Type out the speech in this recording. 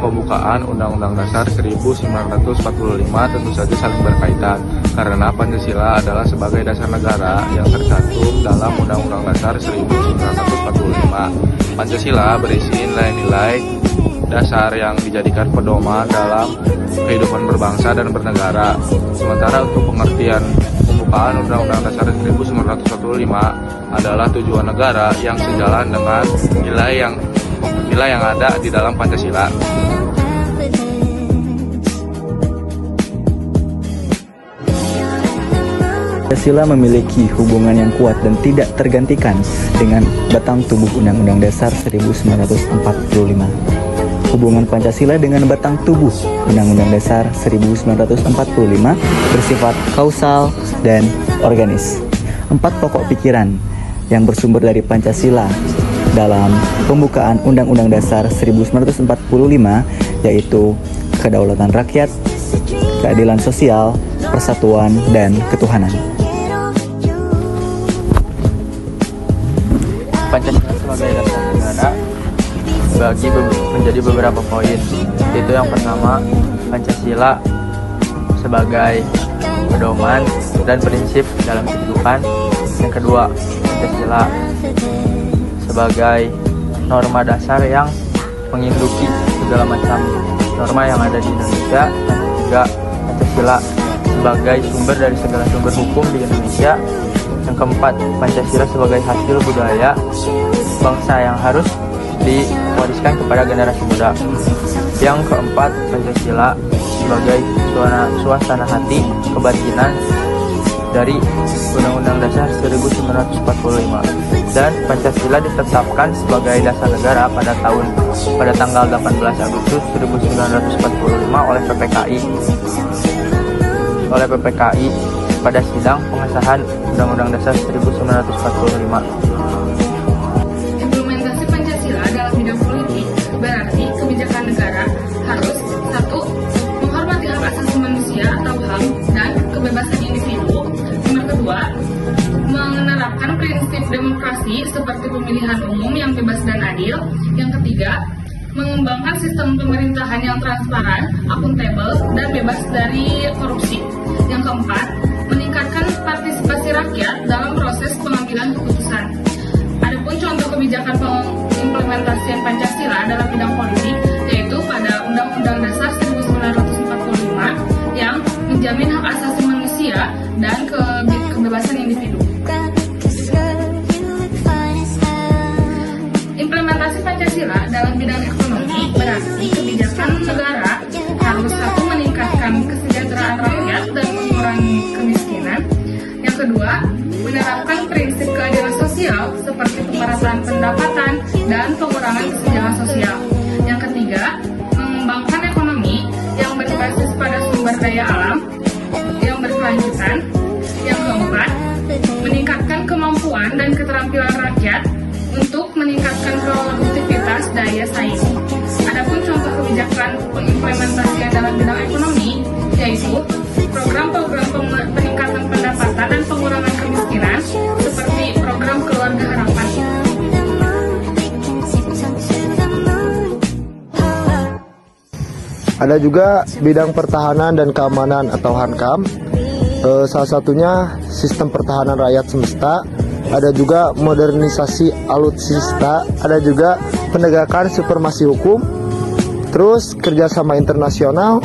pembukaan Undang-Undang Dasar 1945 tentu saja saling berkaitan, karena Pancasila adalah sebagai dasar negara yang tercantum dalam Undang-Undang Dasar 1945. Pancasila berisi nilai-nilai dasar yang dijadikan pedoman dalam kehidupan berbangsa dan bernegara. Sementara untuk pengertian pembukaan Undang-Undang Dasar 1945 adalah tujuan negara yang sejalan dengan nilai yang ada di dalam Pancasila. Pancasila memiliki hubungan yang kuat dan tidak tergantikan dengan batang tubuh Undang-Undang Dasar 1945. Hubungan Pancasila dengan batang tubuh Undang-Undang Dasar 1945 bersifat kausal dan organis. 4 pokok pikiran yang bersumber dari Pancasila dalam pembukaan Undang-Undang Dasar 1945 yaitu kedaulatan rakyat, keadilan sosial, persatuan, dan ketuhanan. Pancasila sebagai dasar negara bagi menjadi beberapa poin. Itu yang pertama, Pancasila sebagai pedoman dan prinsip dalam kehidupan. Yang kedua, Pancasila sebagai norma dasar yang menginduki segala macam norma yang ada di Indonesia. Yang ketiga, Pancasila sebagai sumber dari segala sumber hukum di Indonesia. Yang keempat, Pancasila sebagai hasil budaya bangsa yang harus diwariskan kepada generasi muda. Yang keempat, Pancasila sebagai suasana hati kebatinan dari Undang-Undang Dasar 1945. Dan Pancasila ditetapkan sebagai dasar negara pada tanggal 18 Agustus 1945 oleh PPKI pada sidang pengesahan Undang-Undang Dasar 1945. Implementasi Pancasila dalam bidang politik berarti kebijakan negara harus 1. Menghormati hak asasi manusia atau HAM dan kebebasan individu. Nomor kedua, menerapkan prinsip demokrasi seperti pemilihan umum yang bebas dan adil. Yang ketiga, mengembangkan sistem pemerintahan yang transparan, akuntabel, dan bebas dari korupsi. Yang keempat, meningkatkan partisipasi rakyat dalam proses pengambilan keputusan. Adapun contoh kebijakan pengimplementasian Pancasila dalam bidang politik yaitu pada Undang-Undang Dasar 1945 yang menjamin hak asasi manusia dan kebebasan individu. Implementasi Pancasila dalam bidang ekonomi berarti kebijakan negara harus 1. Meningkatkan kesejahteraan rakyat dan mengurangi kemiskinan. Yang kedua, menerapkan prinsip keadilan sosial seperti pemerataan pendapatan dan pengurangan kesenjangan sosial. Yang ketiga, mengembangkan ekonomi yang berbasis pada sumber daya alam yang berkelanjutan. Yang keempat, meningkatkan kemampuan dan keterampilan rakyat untuk meningkatkan produktivitas daya saing. Adapun contoh kebijakan pengimplementasian dalam bidang ekonomi yaitu program-program peningkatan pendapatan dan pengurangan kemiskinan seperti program Keluarga Harapan. Ada juga bidang pertahanan dan keamanan atau HANKAM. Salah satunya sistem pertahanan rakyat semesta. Ada juga modernisasi alutsista. Ada juga penegakan supremasi hukum. Terus kerjasama internasional,